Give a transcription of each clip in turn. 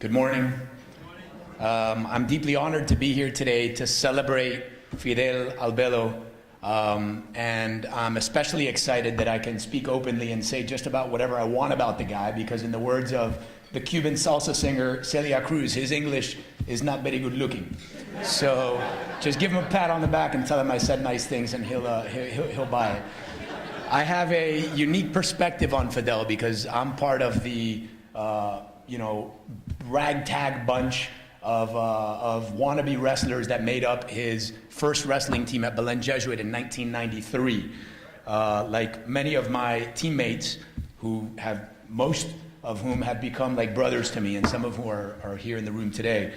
Good morning. I'm deeply honored to be here today to celebrate Fidel Abelo, and I'm especially excited that I can speak openly and say just about whatever I want about the guy, because in the words of the Cuban salsa singer Celia Cruz, his English is not very good looking. So just give him a pat on the back and tell him I said nice things, and he'll buy it. I have a unique perspective on Fidel because I'm part of the ragtag bunch of wannabe wrestlers that made up his first wrestling team at Belen Jesuit in 1993. Like many of my teammates, most of whom have become like brothers to me, and some of whom are here in the room today.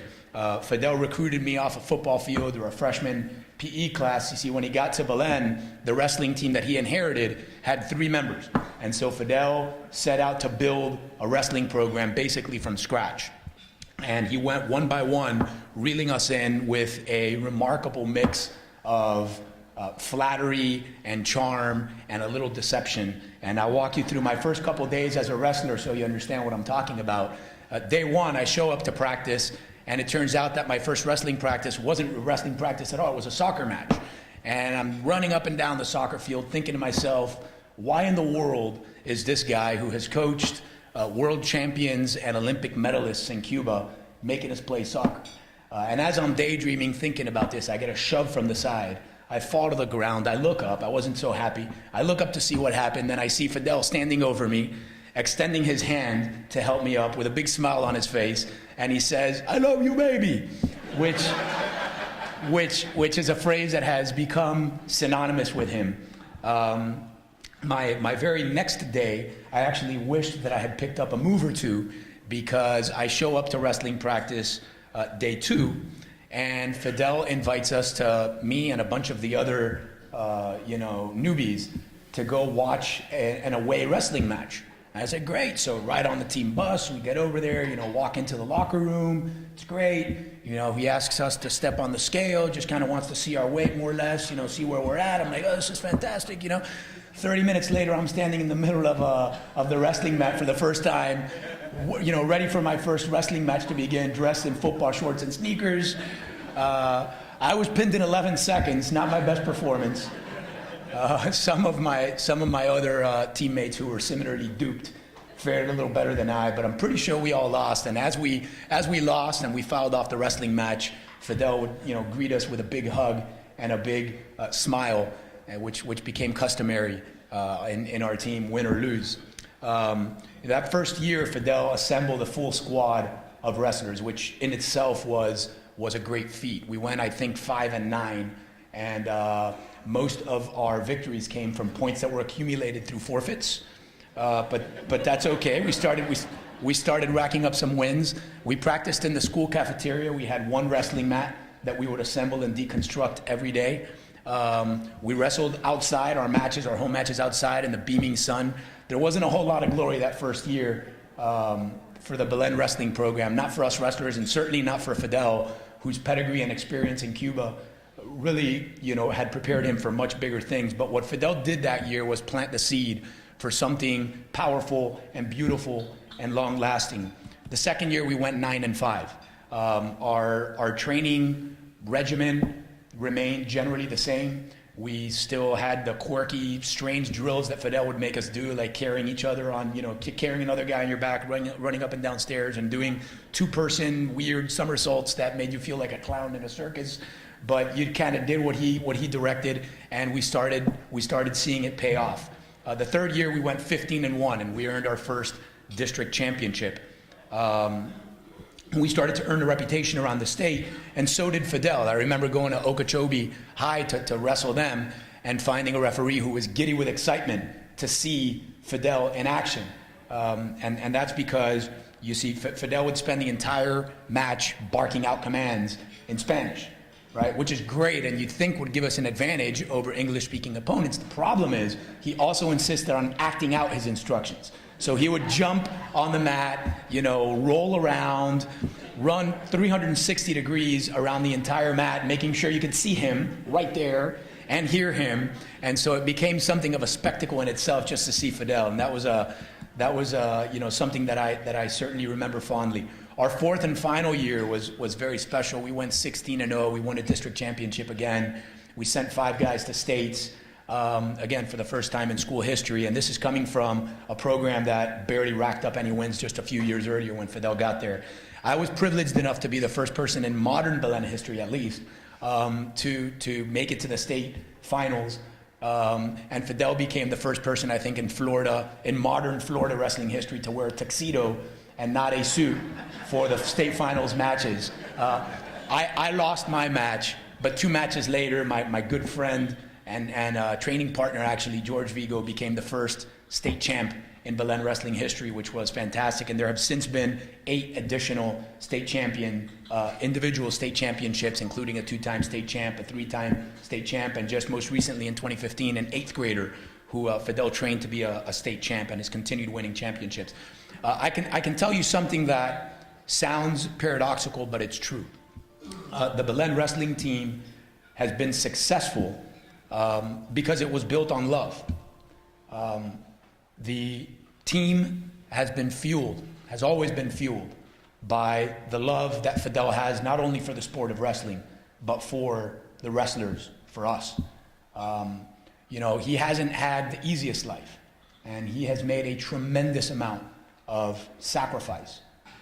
Fidel recruited me off a football field or a freshman PE class. You see, when he got to Belen, the wrestling team that he inherited had 3 members. And so Fidel set out to build a wrestling program basically from scratch. And he went one by one, reeling us in with a remarkable mix of flattery and charm and a little deception. And I'll walk you through my first couple days as a wrestler so you understand what I'm talking about. Day one, I show up to practice, and it turns out that my first wrestling practice wasn't a wrestling practice at all. It was a soccer match. And I'm running up and down the soccer field thinking to myself, why in the world is this guy who has coached world champions and Olympic medalists in Cuba making us play soccer? And as I'm daydreaming, thinking about this, I get a shove from the side. I fall to the ground. I look up. I wasn't so happy. I look up to see what happened. Then I see Fidel standing over me, extending his hand to help me up with a big smile on his face. And he says, "I love you, baby," which is a phrase that has become synonymous with him. My very next day, I actually wished that I had picked up a move or two, because I show up to wrestling practice day 2, and Fidel invites us me and a bunch of the other newbies to go watch an away wrestling match. And I said, great. So right on the team bus, we get over there, walk into the locker room. It's great. He asks us to step on the scale, just kind of wants to see our weight more or less, see where we're at. I'm like, oh, this is fantastic, 30 minutes later, I'm standing in the middle of the wrestling mat for the first time, ready for my first wrestling match to begin, dressed in football shorts and sneakers. I was pinned in 11 seconds, not my best performance. Some of my other teammates who were similarly duped fared a little better than I, but I'm pretty sure we all lost. And as we lost and we fouled off the wrestling match, Fidel would greet us with a big hug and a big smile, which became customary in our team, win or lose. That first year, Fidel assembled a full squad of wrestlers, which in itself was a great feat. We went, I think, 5-9, and most of our victories came from points that were accumulated through forfeits. But that's okay. We started racking up some wins. We practiced in the school cafeteria. We had one wrestling mat that we would assemble and deconstruct every day. We wrestled outside, our home matches outside in the beaming sun. There wasn't a whole lot of glory that first year for the Belen wrestling program, not for us wrestlers, and certainly not for Fidel, whose pedigree and experience in Cuba really, had prepared him for much bigger things. But what Fidel did that year was plant the seed for something powerful and beautiful and long-lasting. The second year, we went 9-5. Our training regimen remained generally the same. We still had the quirky, strange drills that Fidel would make us do, like carrying each other on, carrying another guy on your back, running up and down stairs, and doing 2-person weird somersaults that made you feel like a clown in a circus. But you kind of did what he directed, and we started seeing it pay off. The third year, we went 15-1, and we earned our first district championship. We started to earn a reputation around the state, and so did Fidel. I remember going to Okeechobee High to wrestle them and finding a referee who was giddy with excitement to see Fidel in action. And that's because, you see, Fidel would spend the entire match barking out commands in Spanish, right? Which is great, and you'd think would give us an advantage over English-speaking opponents. The problem is he also insisted on acting out his instructions. So he would jump on the mat, roll around, run 360 degrees around the entire mat, making sure you could see him right there and hear him. And so it became something of a spectacle in itself just to see Fidel. And that was a that was something that I certainly remember fondly. Our fourth and final year was very special. We went 16-0. We won a district championship again. We sent 5 guys to states, again, for the first time in school history. And this is coming from a program that barely racked up any wins just a few years earlier when Fidel got there. I was privileged enough to be the first person in modern Belen history, at least, to make it to the state finals. And Fidel became the first person, I think, in modern Florida wrestling history to wear a tuxedo and not a suit for the state finals matches. I lost my match, but 2 matches later, my good friend and training partner, actually, George Vigo, became the first state champ in Belen wrestling history, which was fantastic. And there have since been 8 additional individual state championships, including a 2-time state champ, a 3-time state champ, and just most recently in 2015, an 8th grader who Fidel trained to be a state champ and has continued winning championships. I can tell you something that sounds paradoxical, but it's true. The Belen wrestling team has been successful because it was built on love. The team has always been fueled by the love that Fidel has, not only for the sport of wrestling, but for the wrestlers, for us. He hasn't had the easiest life, and he has made a tremendous amount of sacrifice,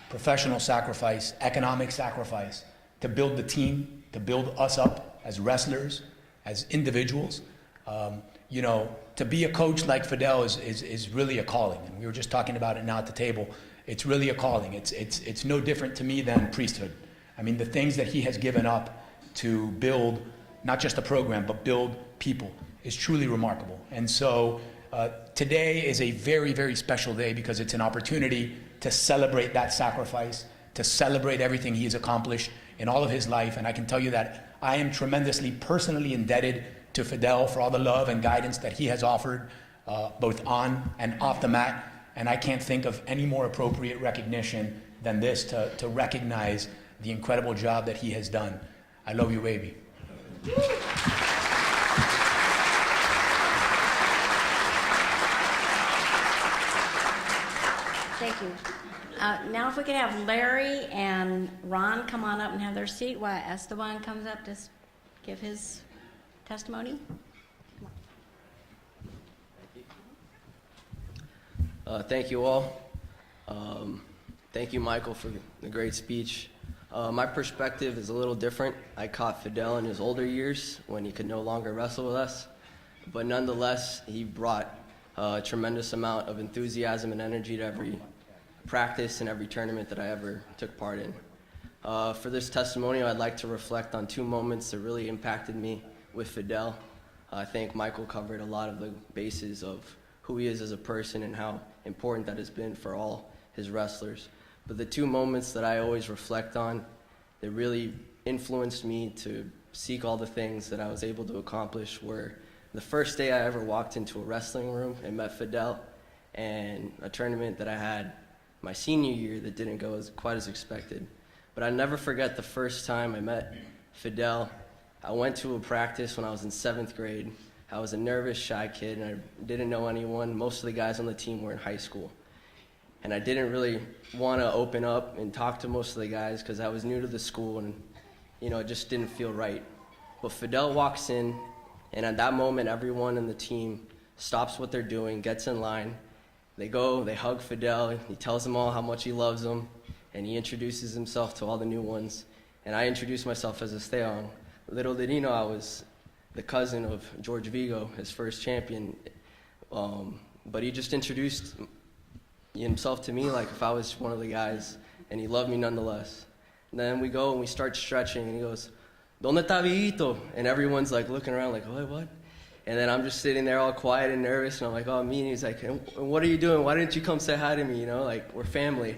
professional sacrifice, economic sacrifice, to build the team, to build us up as wrestlers, as individuals. To be a coach like Fidel is really a calling, and we were just talking about it now at the table. It's really a calling. It's no different to me than priesthood. I mean, the things that he has given up to build not just a program, but build people is truly remarkable. And so today is a very, very special day because it's an opportunity to celebrate that sacrifice, to celebrate everything he has accomplished in all of his life. And I can tell you that I am tremendously personally indebted to Fidel for all the love and guidance that he has offered, both on and off the mat. And I can't think of any more appropriate recognition than this to recognize the incredible job that he has done. I love you, baby. Thank you. Now if we could have Larry and Ron come on up and have their seat while Esteban comes up to give his testimony. Thank you all. Thank you, Michael, for the great speech. My perspective is a little different. I caught Fidel in his older years when he could no longer wrestle with us, but nonetheless, he brought a tremendous amount of enthusiasm and energy to every practice and every tournament that I ever took part in. For this testimonial, I'd like to reflect on 2 moments that really impacted me with Fidel. I think Michael covered a lot of the bases of who he is as a person and how important that has been for all his wrestlers. But the 2 moments that I always reflect on that really influenced me to seek all the things that I was able to accomplish were the first day I ever walked into a wrestling room and met Fidel, and a tournament that I had my senior year that didn't go quite as expected. But I never forget the first time I met Fidel. I went to a practice when I was in 7th grade. I was a nervous, shy kid, and I didn't know anyone. Most of the guys on the team were in high school. And I didn't really want to open up and talk to most of the guys because I was new to the school and, it just didn't feel right. But Fidel walks in, and at that moment, everyone in the team stops what they're doing, gets in line. They go, they hug Fidel, he tells them all how much he loves them, and he introduces himself to all the new ones. And I introduced myself as Esteban. Little did he know I was the cousin of George Vigo, his first champion. But he just introduced himself to me like if I was one of the guys, and he loved me nonetheless. And then we go and we start stretching, and he goes, "¿Dónde está Villito?" And everyone's like looking around like, what? And then I'm just sitting there all quiet and nervous, and I'm like, oh, me? And he's like, what are you doing? Why didn't you come say hi to me? Like, we're family.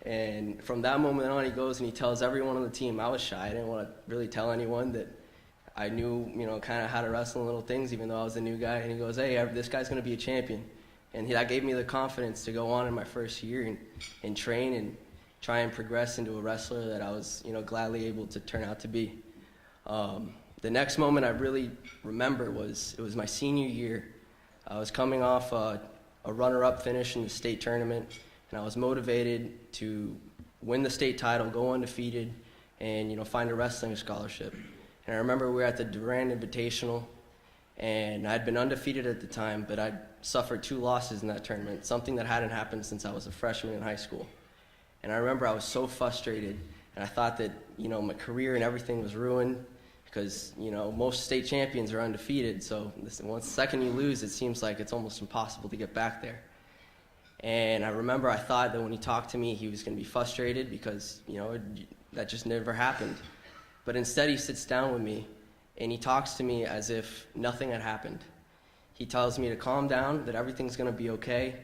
And from that moment on, he goes and he tells everyone on the team. I was shy. I didn't want to really tell anyone that I knew, kind of how to wrestle and little things, even though I was a new guy. And he goes, hey, this guy's going to be a champion. And that gave me the confidence to go on in my first year and train and try and progress into a wrestler that I was, gladly able to turn out to be. The next moment I really remember it was my senior year. I was coming off a runner-up finish in the state tournament, and I was motivated to win the state title, go undefeated, and find a wrestling scholarship. And I remember we were at the Durand Invitational, and I'd been undefeated at the time, but I'd suffered 2 losses in that tournament, something that hadn't happened since I was a freshman in high school. And I remember I was so frustrated, and I thought that my career and everything was ruined, because most state champions are undefeated, so once the second you lose, it seems like it's almost impossible to get back there. And I remember I thought that when he talked to me, he was going to be frustrated because that just never happened. But instead, he sits down with me and he talks to me as if nothing had happened. He tells me to calm down, that everything's going to be okay,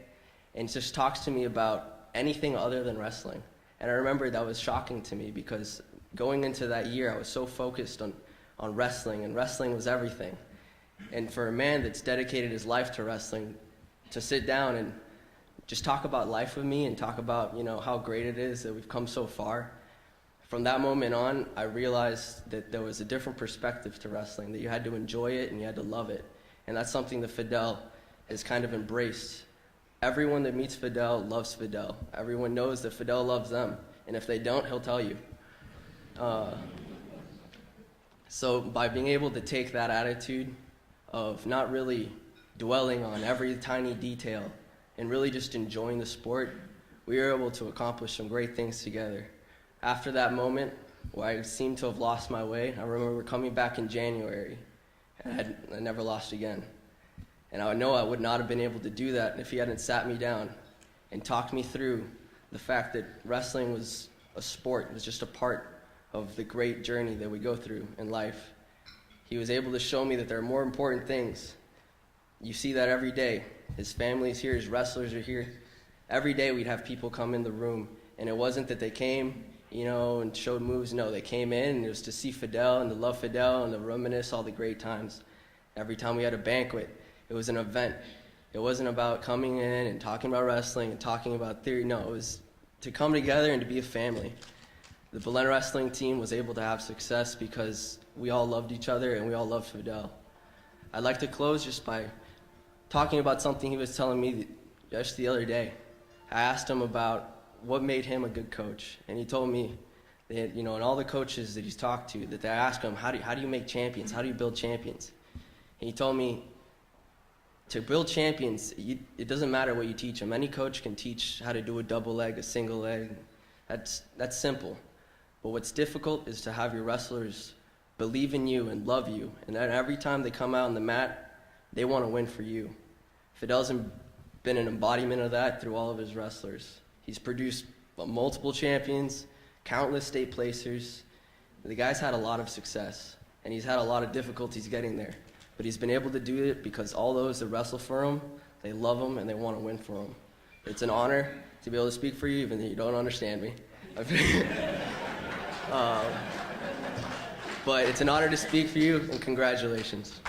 and just talks to me about anything other than wrestling. And I remember that was shocking to me, because going into that year, I was so focused on wrestling, and wrestling was everything. And for a man that's dedicated his life to wrestling, to sit down and just talk about life with me and talk about how great it is that we've come so far, from that moment on, I realized that there was a different perspective to wrestling, that you had to enjoy it and you had to love it. And that's something that Fidel has kind of embraced. Everyone that meets Fidel loves Fidel. Everyone knows that Fidel loves them. And if they don't, he'll tell you. So by being able to take that attitude of not really dwelling on every tiny detail and really just enjoying the sport, we were able to accomplish some great things together. After that moment, where I seemed to have lost my way, I remember coming back in January, and I never lost again. And I know I would not have been able to do that if he hadn't sat me down and talked me through the fact that wrestling was a sport, it was just a part of the great journey that we go through in life. He was able to show me that there are more important things. You see that every day. His family is here, his wrestlers are here. Every day we'd have people come in the room, and it wasn't that they came and showed moves. No, they came in, and it was to see Fidel and to love Fidel and to reminisce all the great times. Every time we had a banquet, it was an event. It wasn't about coming in and talking about wrestling and talking about theory. No, it was to come together and to be a family. The Belen wrestling team was able to have success because we all loved each other and we all loved Fidel. I'd like to close just by talking about something he was telling me just the other day. I asked him about what made him a good coach, and he told me that and all the coaches that he's talked to, that they ask him, how do you make champions, how do you build champions? And he told me, to build champions, it doesn't matter what you teach them. Any coach can teach how to do a double leg, a single leg. That's simple. But what's difficult is to have your wrestlers believe in you and love you, and then every time they come out on the mat, they want to win for you. Fidel's been an embodiment of that through all of his wrestlers. He's produced multiple champions, countless state placers. The guy's had a lot of success, and he's had a lot of difficulties getting there. But he's been able to do it because all those that wrestle for him, they love him and they want to win for him. It's an honor to be able to speak for you, even though you don't understand me. But it's an honor to speak for you, and congratulations.